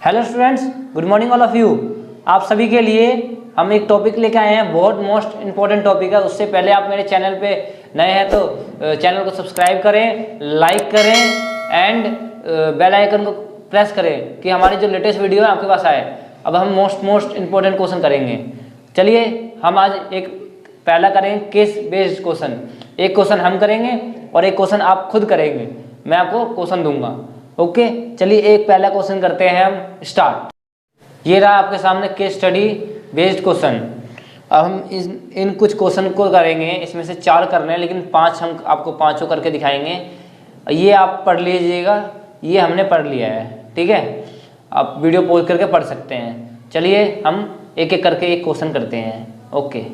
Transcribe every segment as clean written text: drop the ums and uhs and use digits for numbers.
Hello students, good morning all of you. आप सभी के लिए हम एक टॉपिक लेके आए हैं, बहुत मोस्ट इम्पॉर्टेंट टॉपिक है। उससे पहले आप मेरे चैनल पे नए हैं तो चैनल को सब्सक्राइब करें, लाइक करें एंड बेल आइकन को प्रेस करें कि हमारी जो लेटेस्ट वीडियो है आपके पास आए। अब हम मोस्ट इम्पॉर्टेंट क्वेश्चन करेंगे। चलिए हम आज एक पहला करेंगे केस बेस्ड क्वेश्चन। एक क्वेश्चन हम करेंगे और एक क्वेश्चन आप खुद करेंगे। मैं आपको क्वेश्चन दूंगा। ओके, चलिए एक पहला क्वेश्चन करते हैं हम स्टार्ट। ये रहा आपके सामने केस स्टडी बेस्ड क्वेश्चन। अब हम इन कुछ क्वेश्चन को करेंगे। इसमें से 4 करने हैं, लेकिन 5 हम आपको पाँचों करके दिखाएंगे। ये आप पढ़ लीजिएगा, ये हमने पढ़ लिया है, ठीक है। आप वीडियो पॉज करके पढ़ सकते हैं। चलिए हम एक एक करके एक क्वेश्चन करते हैं। ओके,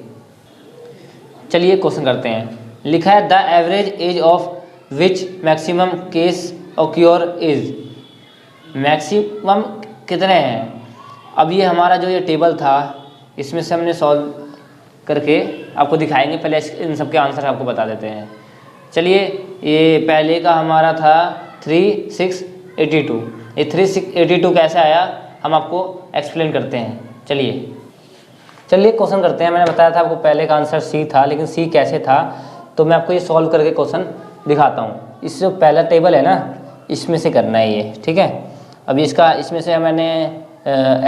चलिए क्वेश्चन करते हैं। लिखा है the average age of which maximum case occur is. Maximum कितने हैं? अब ये हमारा जो ये टेबल था, इसमें से हमने सॉल्व करके आपको दिखाएंगे। पहले इन सब के आंसर आपको बता देते हैं। चलिए, ये पहले का हमारा था 3682। ये 3682 कैसे आया हम आपको एक्सप्लेन करते हैं। चलिए क्वेश्चन करते हैं। मैंने बताया था आपको पहले का आंसर सी था, लेकिन सी कैसे था तो मैं आपको ये सॉल्व करके क्वेश्चन दिखाता हूँ। इस जो पहला टेबल है ना, इसमें से करना है ये, ठीक है। अभी इसमें से मैंने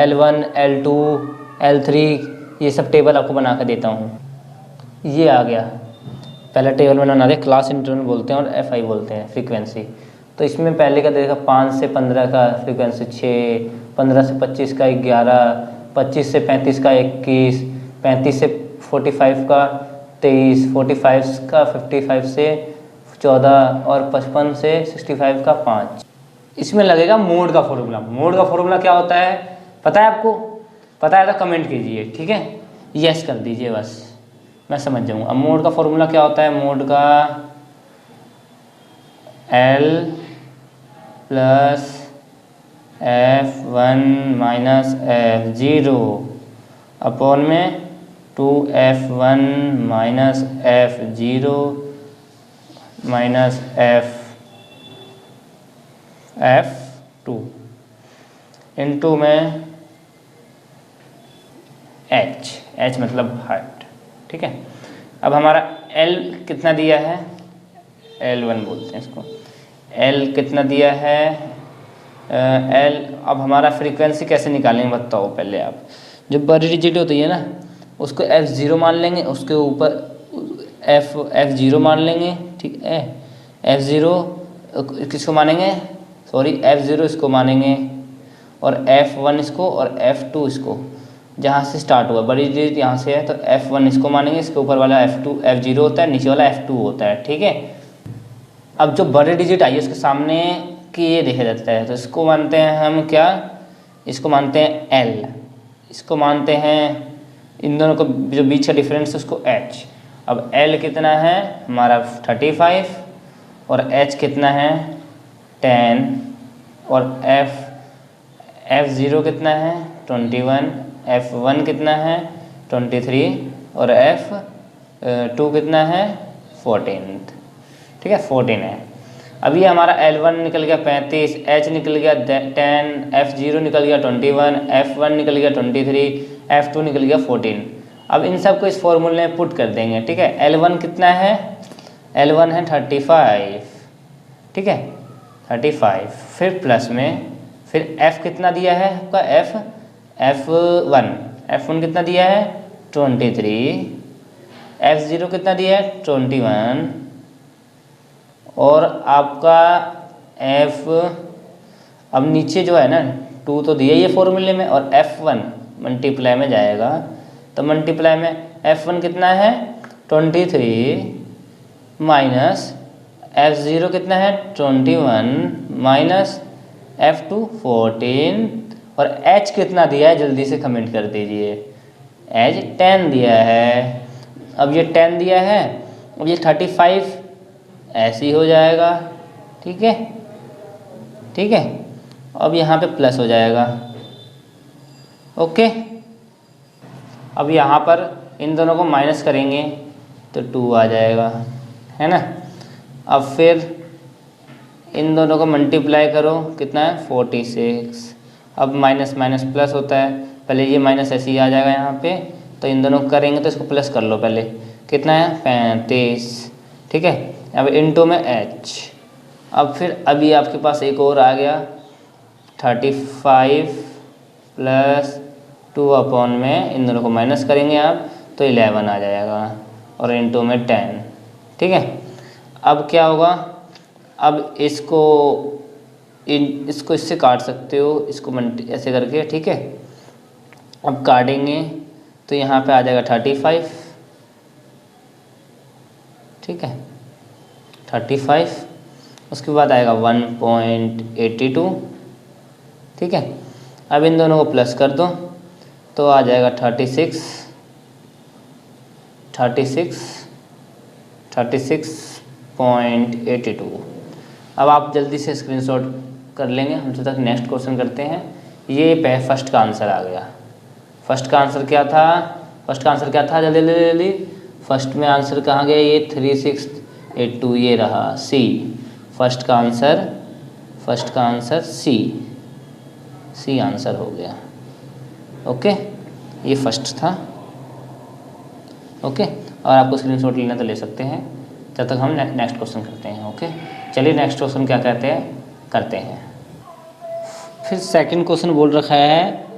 L1, L2, L3 ये सब टेबल आपको बना कर देता हूँ। ये आ गया पहला टेबल मैंने बना दिया। क्लास इंटरवल बोलते हैं और FI बोलते हैं फ्रीक्वेंसी। तो इसमें पहले का देखा 5 से 15 का फ्रीक्वेंसी 6, 15 से 25 का 11, 25 से 35 का 21, 35 से 45 का 23, 45 का 55 से 14 और 55 से 65 का 5। इसमें लगेगा मोड का फॉर्मूला। मोड का फॉर्मूला क्या होता है पता है आपको? पता है तो कमेंट कीजिए, ठीक है। यस कर दीजिए, बस मैं समझ जाऊँगा। अब मोड का फॉर्मूला क्या होता है? मोड का L plus F1 minus F0 upon में 2F1 minus F0 minus F2 into में H मतलब हार्ट, ठीक है। अब हमारा L कितना दिया है? L1 बोलते हैं इसको। L कितना दिया है? L। अब हमारा फ्रीक्वेंसी कैसे निकालेंगे बताओ पहले आप। जो बड़ी डिजिट होती है ना, उसको F0 मान लेंगे, उसके ऊपर F0 मान लेंगे, ठीक है। F0 किसको मानेंगे? सॉरी, F0 इसको मानेंगे और F1 इसको और F2 इसको। जहाँ से स्टार्ट हुआ बड़ी डिजिट यहाँ से है तो F1 इसको मानेंगे, इसके ऊपर वाला F0 होता है, नीचे वाला F2 होता है, ठीक है। अब जो बड़ी डिजिट आई है उसके सामने की ये देखा जाता है, तो इसको मानते हैं हम क्या? इसको मानते हैं L। इसको मानते हैं, इन दोनों को जो बीच का डिफरेंस है उसको H। अब L कितना है हमारा 35 और H कितना है 10 और F0 कितना है 21, F1 कितना है 23 और F2 कितना है 14, ठीक है, 14 है। अब ये हमारा L1 निकल गया 35, H निकल गया 10, F0 निकल गया 21, F1 निकल गया 23, F2 निकल गया 14। अब इन सब को इस फॉर्मूले में पुट कर देंगे, ठीक है। L1 कितना है? L1 है 35, ठीक है, 35। फिर प्लस में फिर F कितना दिया है आपका? F1 कितना दिया है 23, F0 कितना दिया है 21 और आपका F। अब नीचे जो है ना 2 तो दिया ये फॉर्मूले में और F1 मल्टीप्लाई में जाएगा, तो मल्टीप्लाई में F1 कितना है 23 माइनस F0 कितना है 21 माइनस F2 14 और H कितना दिया है जल्दी से कमेंट कर दीजिए। H 10 दिया है। अब ये 10 दिया है, अब ये 35 ऐसे ही हो जाएगा, ठीक है, ठीक है। अब यहाँ पे प्लस हो जाएगा, ओके। अब यहाँ पर इन दोनों को माइनस करेंगे तो 2 आ जाएगा, है ना। अब फिर इन दोनों को मल्टीप्लाई करो, कितना है 46 अब माइनस माइनस प्लस होता है, पहले ये माइनस ऐसे ही आ जाएगा यहाँ पे, तो इन दोनों को करेंगे तो इसको प्लस कर लो पहले, कितना है 35, ठीक है। अब इनटू में h, अब फिर अभी आपके पास एक और आ गया 35 प्लस 2 अपॉन में, इन दोनों को माइनस करेंगे आप तो 11 आ जाएगा, और इनटू में 10, ठीक है। अब क्या होगा, अब इसको इससे काट सकते हो, इसको ऐसे करके, ठीक है। अब काटेंगे तो यहाँ पे आ जाएगा 35, ठीक है 35, उसके बाद आएगा 1.82, ठीक है। अब इन दोनों को प्लस कर दो तो आ जाएगा 36.82। अब आप जल्दी से स्क्रीनशॉट कर लेंगे, हम जब तक नेक्स्ट क्वेश्चन करते हैं। ये फर्स्ट का आंसर आ गया। फर्स्ट का आंसर क्या था, जल्दी जल्दी, फर्स्ट में आंसर कहाँ गया, ये 3682, ये रहा सी, फर्स्ट का आंसर सी आंसर हो गया। ओके, ये फर्स्ट था। ओके, और आपको स्क्रीनशॉट लेना तो ले सकते हैं, जब तक हम नेक्स्ट क्वेश्चन करते हैं। ओके, चलिए नेक्स्ट क्वेश्चन क्या करते हैं। फिर सेकंड क्वेश्चन बोल रखा है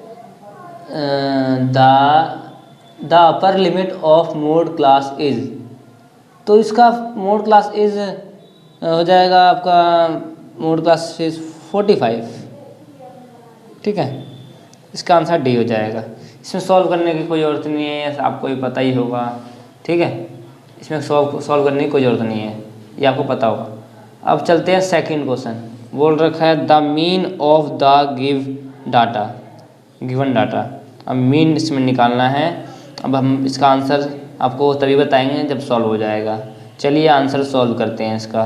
the upper limit of mode class is, तो इसका मोड क्लास इज हो जाएगा आपका, मोड क्लास इज 45, ठीक है। इसका आंसर डी हो जाएगा। इसमें सॉल्व करने की कोई ज़रूरत नहीं है, आपको भी पता ही होगा, ठीक है। इसमें सॉल्व करने की कोई ज़रूरत नहीं है, ये आपको पता होगा। अब चलते हैं सेकंड क्वेश्चन, बोल रखा है the mean of the given data. अब मीन इसमें निकालना है। अब हम इसका आंसर आपको तभी बताएंगे जब सॉल्व हो जाएगा। चलिए आंसर सॉल्व करते हैं इसका।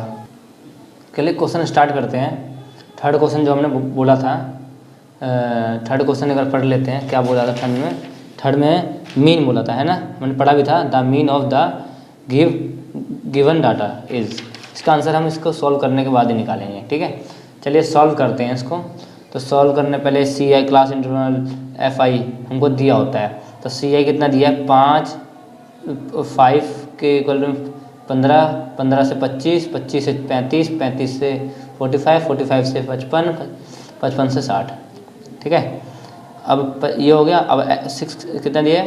चलिए क्वेश्चन स्टार्ट करते हैं। थर्ड क्वेश्चन जो हमने बोला था, थर्ड क्वेश्चन अगर पढ़ लेते हैं, क्या बोला था थर्ड में मीन बोला था, है ना, मैंने पढ़ा भी था। The mean of the given data is, इसका आंसर हम इसको सॉल्व करने के बाद ही निकालेंगे, ठीक है। चलिए सॉल्व करते हैं इसको। तो सॉल्व करने पहले सी आई क्लास इंटरवल एफ आई हमको दिया होता है, तो सी आई कितना दिया है 5 के इक्वल टू 15 से 25, 25 से 35, 35 से 45, 45 से 55, 55 से 60, ठीक है। अब ये हो गया। अब 6 कितना दिया है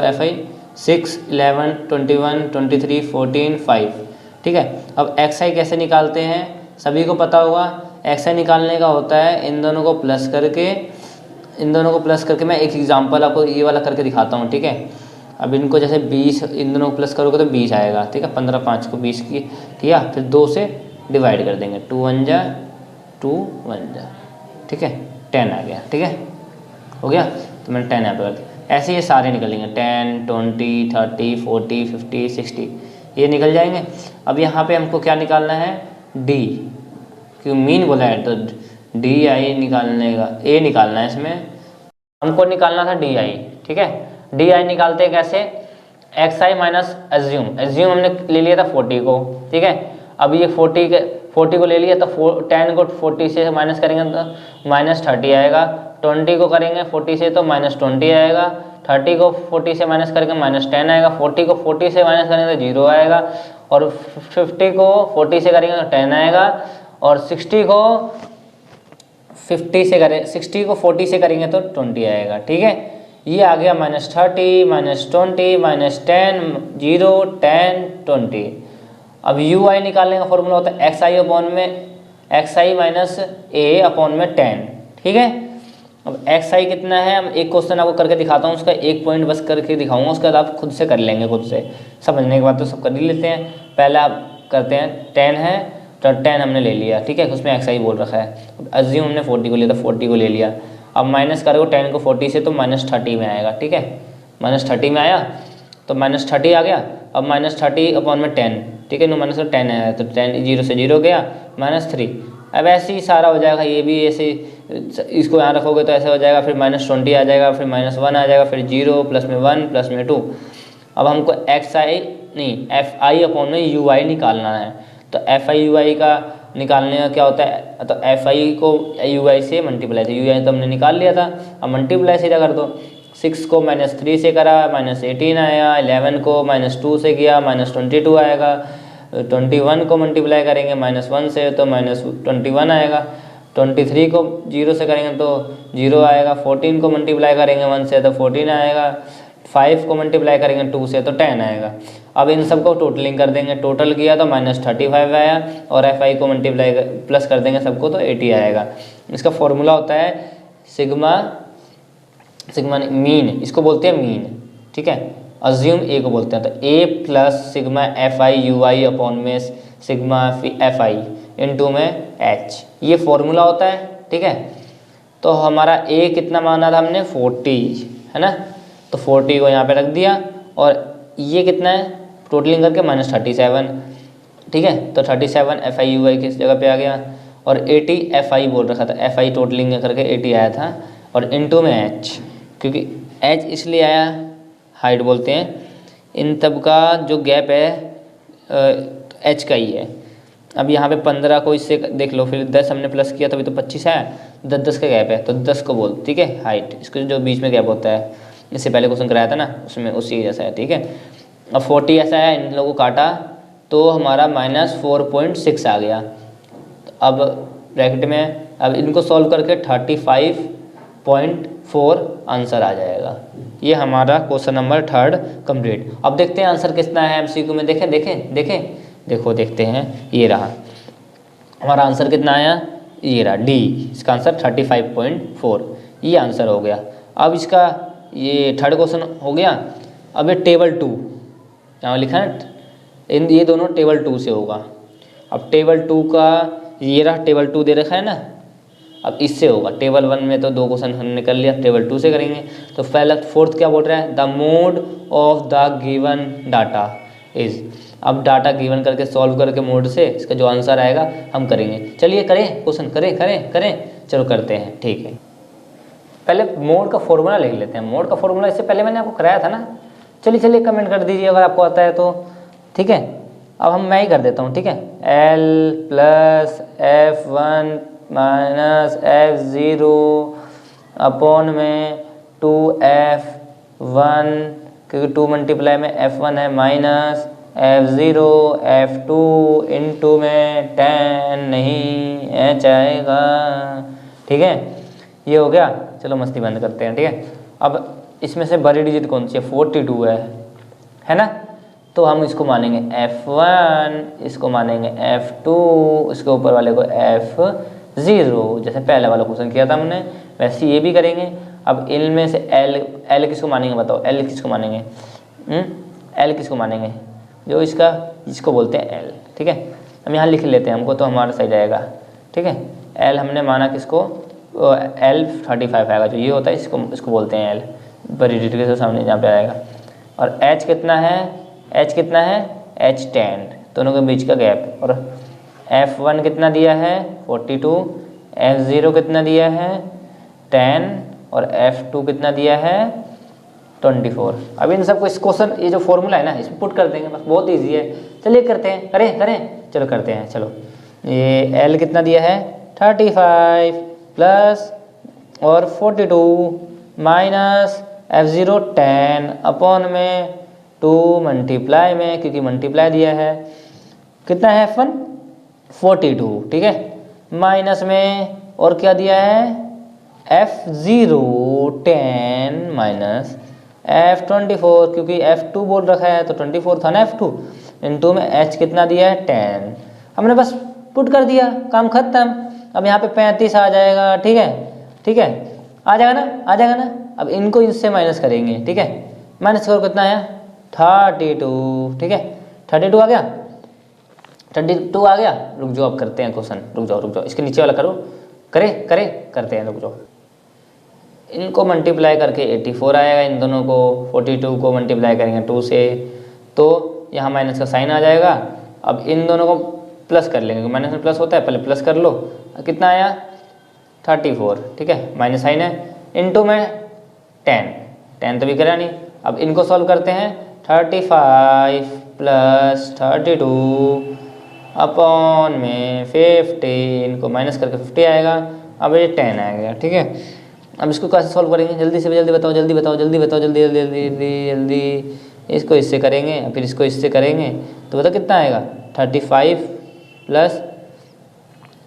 एफ आई, 6, 11, 21, 23, 14, 5, ठीक है। अब एक्स आई कैसे निकालते हैं, सभी को पता होगा। एक्स आई निकालने का होता है इन दोनों को प्लस करके मैं एक एग्जांपल आपको ये वाला करके दिखाता हूँ, ठीक है। अब इनको जैसे 20, इन दोनों को प्लस करोगे तो 20 आएगा, ठीक है। 15 5 को 20 किया, फिर 2 से डिवाइड कर देंगे, 2 1 जा 2 1 जा, ठीक है, 10 आ गया, ठीक है, हो गया। तो मैंने 10 यहाँ पे कर दिया। ऐसे ये सारे निकलेंगे 10, 20, 30, 40, 50, 60, ये निकल जाएंगे। अब यहाँ पे हमको क्या निकालना है, डी, क्यों मीन बोला है तो डी आई निकालने का, ए निकालना है। इसमें हमको निकालना था डी आई, ठीक है। डी आई निकालते हैं कैसे, एक्स आई माइनस एज्यूम हमने ले लिया था 40 को, ठीक है। अब ये 40 को ले लिया तो 10 को 40 से माइनस करेंगे तो माइनस 30 आएगा। 20 को करेंगे 40 से तो माइनस 20 आएगा। 30 को 40 से माइनस करके माइनस 10 आएगा। 40 को 40 से माइनस करेंगे तो 0 आएगा। और 50 को 40 से करेंगे तो 10 आएगा। और 60 को 40 से करेंगे तो 20 आएगा, ठीक है। ये आ गया -30, -20, -10, 0, 10, 20। अब यू आई निकालने का फॉर्मूला होता है एक्स आई माइनस ए अपॉन में 10, ठीक है। अब एक्स आई कितना है, हम एक क्वेश्चन आपको करके दिखाता हूँ, उसका एक पॉइंट बस करके दिखाऊंगा, उसके बाद आप खुद से कर लेंगे, खुद से समझने के बाद तो सब कर ही लेते हैं। पहले आप करते हैं 10 है तो 10 हमने ले लिया, ठीक है, उसमें एक्स आई बोल रखा है। अब अज्यूम हमने 40 को लिया तो 40 को ले लिया। अब माइनस करो 10 को 40 से तो -30 में आएगा, ठीक है, -30 में आया तो -30 आ गया। अब -30 अपॉन में 10, ठीक है, नो माइनस 10 आया तो 10 0 से 0 गया -3। अब ऐसे ही सारा हो जाएगा, ये भी ऐसे, इसको यहाँ रखोगे तो ऐसे हो जाएगा, फिर -20 आ जाएगा, फिर -1 आ जाएगा, फिर 0 प्लस में 1 प्लस में 2। अब हमको एफ आई अपॉन में यू आई निकालना है। तो एफ आई यू आई का निकालने का क्या होता है, तो एफ आई को यू आई से मल्टीप्लाई, तो यू आई तो हमने निकाल लिया था, अब मल्टीप्लाई सीधा कर दो। 6 को -3 से करा -18 आया, 11 को -2 से किया -22 आएगा, 21 को मल्टीप्लाई करेंगे -1 से तो -21 आएगा, 23 को 0 से करेंगे तो 0 आएगा, 14 को मल्टीप्लाई करेंगे 1 से तो 14 आएगा, 5 को मल्टीप्लाई करेंगे 2 से तो 10 आएगा। अब इन सबको टोटलिंग कर देंगे, टोटल किया तो -35 आया, और एफ आई को मल्टीप्लाई प्लस कर देंगे सबको तो 80 आएगा। इसका फॉर्मूला होता है सिग्मा मीन, इसको बोलते हैं मीन, ठीक है, अज्यूम ए को बोलते हैं, तो A plus sigma F I U I upon में सिग्मा एफ आई इंटू में एच, ये फॉर्मूला होता है, ठीक है। तो हमारा ए कितना माना था हमने 40, है ना, तो 40 को यहाँ पे रख दिया, और ये कितना है टोटलिंग करके -37, ठीक है, तो 37 एफ आई यू आई किस जगह पे आ गया, और 80 एफ आई बोल रखा था, एफ आई टोटलिंग करके 80 आया था, और इनटू में एच, क्योंकि एच इसलिए आया, हाइट बोलते हैं, इन तब का जो गैप है एच का ही है। अब यहाँ पे 15 को इससे देख लो, फिर 10 हमने प्लस किया तभी तो 25 आया, 10 का गैप है तो 10 को बोल, ठीक है, हाइट, इसको जो बीच में गैप होता है, इससे पहले क्वेश्चन कराया था ना उसमें उसी जैसा है, ठीक है। अब 40 ऐसा है, इन लोगों को काटा तो हमारा -4.6 आ गया। अब ब्रैकेट में अब इनको सॉल्व करके 35.4 आंसर आ जाएगा। ये हमारा क्वेश्चन नंबर 3 कंप्लीट। अब देखते हैं आंसर कितना है एमसीक्यू में, देखें देखो देखते हैं, ये रहा हमारा आंसर कितना आया, ये रहा डी, इसका आंसर 35.4, ये आंसर हो गया। अब इसका ये 3rd क्वेश्चन हो गया। अब ये टेबल 2 यहाँ लिखा है, ये दोनों टेबल 2 से होगा। अब टेबल 2 का ये रहा, टेबल 2 दे रखा है ना, अब इससे होगा। टेबल 1 में तो 2 क्वेश्चन हमने कर लिया, टेबल 2 से करेंगे। तो पहला 4th क्या बोल रहा है, the mode of the given data is. अब डाटा गिवन करके सॉल्व करके मोड से इसका जो आंसर आएगा हम करेंगे। चलिए करें क्वेश्चन, करें, चलो करते हैं, ठीक है। पहले मोड का फॉर्मूला लिख लेते हैं। मोड का फॉर्मूला इससे पहले मैंने आपको कराया था ना, चलिए कमेंट कर दीजिए अगर आपको आता है तो, ठीक है। अब मैं ही कर देता हूँ, ठीक है, L + F1 - F0 अपॉन में 2F1, क्योंकि 2 मल्टीप्लाई में F1 है, माइनस F0 F2 इंटू में 10 नहीं H आएगा, ठीक है। ये हो गया, चलो मस्ती बंद करते हैं, ठीक है। अब इसमें से बड़ी डिजिट कौन सी है, 42 है ना, तो हम इसको मानेंगे F1, इसको मानेंगे F2, इसके ऊपर वाले को F0, जैसे पहले वाला क्वेश्चन किया था हमने वैसे ये भी करेंगे। अब इनमें से L किसको मानेंगे बताओ, L किसको मानेंगे, L किसको मानेंगे, जो इसको बोलते हैं L, ठीक है। हम यहाँ लिख लेते हैं, हमको तो हमारा सही जाएगा, ठीक है। L हमने माना किसको, L 35 आएगा, जो ये होता है इसको बोलते हैं L, बड़ी डिजिट के सामने जहाँ पे आएगा। और H कितना है, H 10, दोनों के बीच का गैप। और F1 कितना दिया है 42, F0 कितना दिया है 10, और F2 कितना दिया है 24। अब इन सबको इस क्वेश्चन ये जो फॉर्मूला है ना इसमें पुट कर देंगे, बस बहुत इजी है। चलिए करते हैं, करें चलो करते हैं। चलो ये L कितना दिया है 35 प्लस और 42 माइनस F0 10 अपॉन में 2 मल्टीप्लाई में, क्योंकि मल्टीप्लाई दिया है, कितना है F1 42, ठीक है, माइनस में और क्या दिया है F0 10 माइनस F24, क्योंकि F2 बोल रखा है तो 24 था ना F2, इनटू में H कितना दिया है 10, हमने बस पुट कर दिया, काम खत्म। अब यहाँ पे 35 आ जाएगा, ठीक है, आ जाएगा ना। अब इनको इससे माइनस करेंगे, ठीक है, माइनस करो कितना है 32, ठीक है, 32 आ गया, 32 आ गया। रुक जाओ, अब करते हैं क्वेश्चन, रुक जाओ, इसके नीचे वाला करो, करते हैं, रुक जाओ। इनको मल्टीप्लाई करके 84 आएगा, इन दोनों को 42 को मल्टीप्लाई करेंगे 2 से तो यहाँ माइनस का साइन आ जाएगा। अब इन दोनों को प्लस कर लेंगे, माइनस में प्लस होता है, पहले प्लस कर लो, कितना आया 34, ठीक है, माइनस साइन है, इनटू में 10 तो भी करा नहीं। अब इनको सॉल्व करते हैं, 35 प्लस 32 अपॉन में 50, इनको माइनस करके 50 आएगा, अब ये 10 आएगा। ठीक है, अब इसको कैसे सॉल्व करेंगे, जल्दी से जल्दी बताओ, जल्दी बताओ, जल्दी बताओ, जल्दी जल्दी जल्दी जल्दी जल्दी। इसको इससे करेंगे, फिर इसको इससे करेंगे, तो बताओ कितना आएगा, 35 प्लस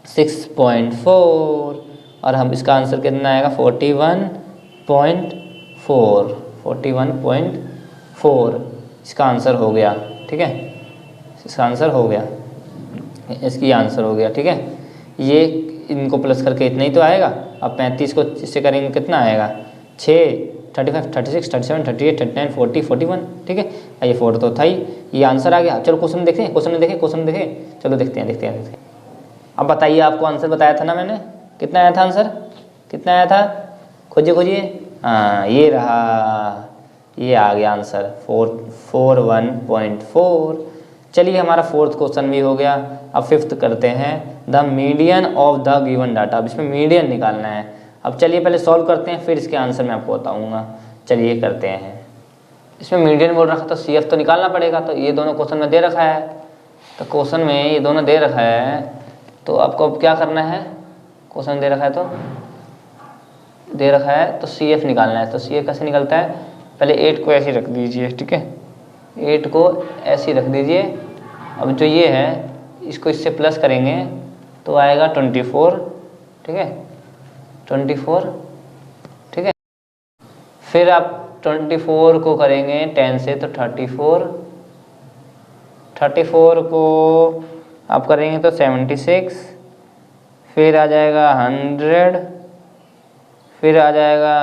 6.4, और हम इसका आंसर कितना आएगा 41.4 इसका आंसर हो गया। ठीक है, इसका आंसर हो गया, इसकी आंसर हो गया। ठीक है, ये इनको प्लस करके इतना ही तो आएगा। अब 35 को इससे करेंगे कितना आएगा, 6, 35, 36, 37, 38, 39, 40, 41। ठीक है, ये 4 तो था ही, ये आंसर आ गया। चलो क्वेश्चन देखें, क्वेश्चन देखें, क्वेश्चन देखें, चलो देखते हैं, देखते हैं, देखते हैं। अब बताइए, आपको आंसर बताया था ना मैंने, कितना आया था आंसर, कितना आया था, खोजिए खोजिए। हाँ, ये रहा, ये आ गया आंसर 41.4। चलिए, हमारा 4th क्वेश्चन भी हो गया। अब 5th करते हैं, the median of the given data. अब इसमें मीडियन निकालना है। अब चलिए पहले सॉल्व करते हैं, फिर इसके आंसर मैं आपको बताऊंगा। चलिए करते हैं। इसमें मीडियन बोल रखा तो CF तो निकालना पड़ेगा, तो ये दोनों क्वेश्चन में दे रखा है, तो क्वेश्चन में ये दोनों दे रखा है, तो आपको अब क्या करना है, क्वेश्चन दे रखा है तो दे रखा है तो CF निकालना है। तो CF कैसे निकलता है, पहले 8 को ऐसे रख दीजिए। ठीक है, 8 को ऐसे रख दीजिए। अब जो ये है, इसको इससे प्लस करेंगे तो आएगा 24। ठीक है, 24। ठीक है, फिर आप 24 को करेंगे 10 से तो 34, 34 को आप करेंगे तो 76, फिर आ जाएगा 100, फिर आ जाएगा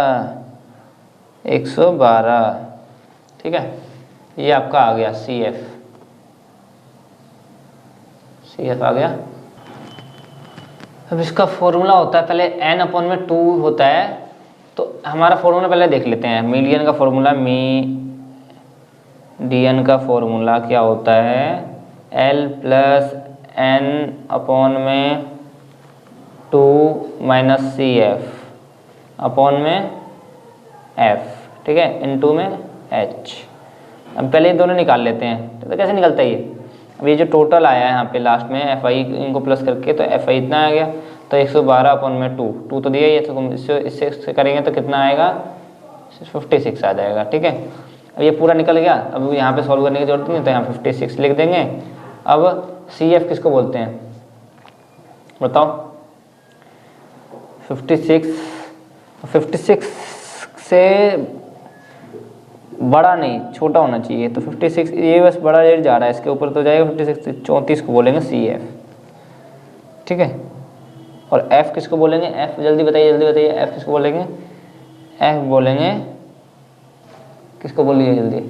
112। ठीक है, ये आपका आ गया CF आ गया। अब इसका फॉर्मूला होता है, पहले n/2 होता है, तो हमारा फॉर्मूला पहले देख लेते हैं। मीडियन का फॉर्मूला, मीडियन का फॉर्मूला क्या होता है, L + n/2 - CF अपॉन में F। ठीक है, * में H। अब पहले ये दोनों निकाल लेते हैं, तो कैसे निकलता है ये। अब ये जो टोटल आया है यहाँ पे लास्ट में FI इनको प्लस करके, तो FI इतना आ गया, तो 112/2 तो दिया ही है, तो इससे करेंगे तो कितना आएगा, 56 आ जाएगा। ठीक है, अब ये पूरा निकल गया। अब यहाँ पे सॉल्व करने की जरूरत नहीं, तो यहाँ 56 लिख देंगे। अब CF किसको बोलते हैं बताओ, 56 से बड़ा नहीं, छोटा होना चाहिए, तो 56, ये बस बड़ा रेट जा रहा है, इसके ऊपर तो जाएगा 56, 34 को बोलेंगे CF। ठीक है, और F किसको बोलेंगे, F जल्दी बताइए, जल्दी बताइए, F किसको बोलेंगे, F बोलेंगे, किसको बोलिए जल्दी,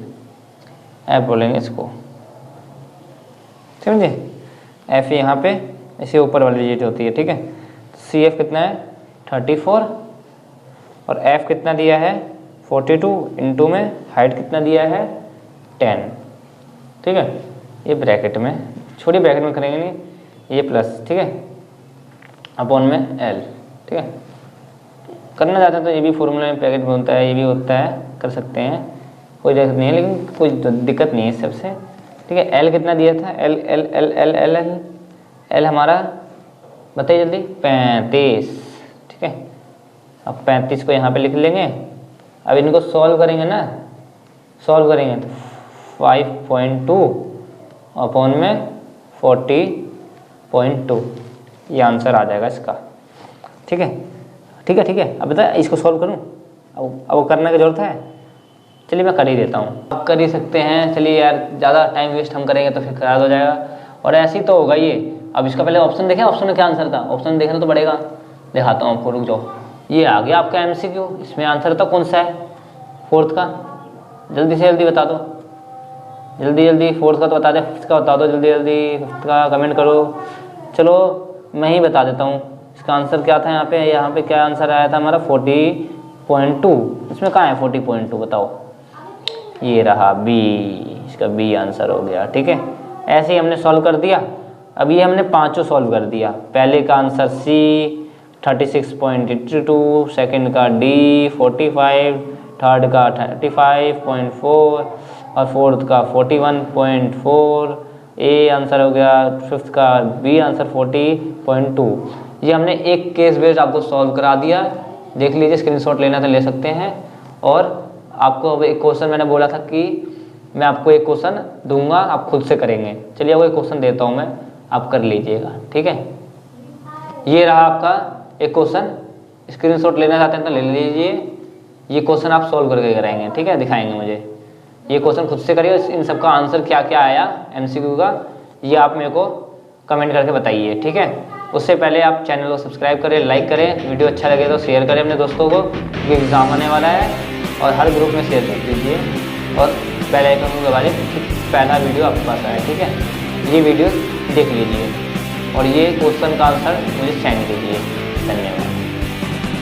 F बोलेंगे इसको, समझे। F यहाँ पे इसे ऊपर वाली डिजिट होती है। ठीक है, CF कितना है 34, और F कितना दिया है 42, इंटू में हाइट कितना दिया है 10। ठीक है, ये ब्रैकेट में, छोटी ब्रैकेट में करेंगे नहीं, ये प्लस। ठीक है, अपॉन में L। ठीक है, करना चाहते हैं तो ये भी फॉर्मूला में पैकेट में होता है, ये भी होता है, कर सकते हैं, कोई दिक्कत नहीं है, लेकिन कोई दिक्कत नहीं है सबसे। ठीक है, L कितना दिया था, L हमारा बताइए जल्दी, 35। ठीक है, अब 35 को यहाँ पे लिख लेंगे। अब इनको सॉल्व करेंगे ना, सॉल्व करेंगे तो 5.2 अपॉन में 40.2, ये आंसर आ जाएगा इसका। ठीक है, ठीक है, ठीक है। अब बता, इसको सॉल्व करूं, अब करने की जरूरत है, चलिए मैं कर ही देता हूँ। आप कर ही सकते हैं, चलिए यार, ज़्यादा टाइम वेस्ट हम करेंगे तो फिर खराब हो जाएगा, और ऐसे ही तो होगा ये। अब इसका पहले ऑप्शन देखें, ऑप्शन में क्या आंसर था, ऑप्शन देखना तो पड़ेगा, दिखाता हूँ आपको, रुक जाओ। ये आ गया आपका MCQ, इसमें आंसर था कौन सा है, 4th का, जल्दी से जल्दी बता दो, जल्दी जल्दी 4th का तो बता दे, 5th का बता दो, जल्दी जल्दी 5th का कमेंट करो। चलो मैं ही बता देता हूँ, इसका आंसर क्या था यहाँ पे क्या आंसर आया था हमारा 40.2। इसमें कहाँ है 40.2 बताओ, ये रहा B, इसका B आंसर हो गया। ठीक है, ऐसे ही हमने सॉल्व कर दिया। अब ये हमने पांचों सॉल्व कर दिया। पहले का आंसर C 36.82, सेकंड का D 45, थर्ड का 35.4 और फोर्थ का 41.4, ए आंसर हो गया 5th का, बी आंसर 40.2। ये हमने एक केस बेस्ड आपको सॉल्व करा दिया। देख लीजिए, स्क्रीनशॉट लेना तो ले सकते हैं। और आपको अब एक क्वेश्चन मैंने बोला था कि मैं आपको एक क्वेश्चन दूंगा, आप खुद से करेंगे। चलिए वो एक क्वेश्चन देता हूँ मैं, आप कर लीजिएगा, ठीक है। ये रहा आपका एक क्वेश्चन, स्क्रीनशॉट लेना चाहते हैं तो ले लीजिए। ये क्वेश्चन आप सॉल्व करके कराएंगे, ठीक है, दिखाएंगे मुझे। ये क्वेश्चन खुद से करिए, इन सब का आंसर क्या क्या आया MCQ का, ये आप मेरे को कमेंट करके बताइए, ठीक है। उससे पहले आप चैनल को सब्सक्राइब करें, लाइक करें, वीडियो अच्छा लगे तो शेयर करें अपने दोस्तों को, क्योंकि एग्ज़ाम आने वाला है। और हर ग्रुप में शेयर कर दीजिए और बेल आइकन को दबा दें, पहला वीडियो आपके पास आए, ठीक है। ये वीडियो देख लीजिए और ये क्वेश्चन का आंसर मुझे सेंड कीजिए। धन्यवाद।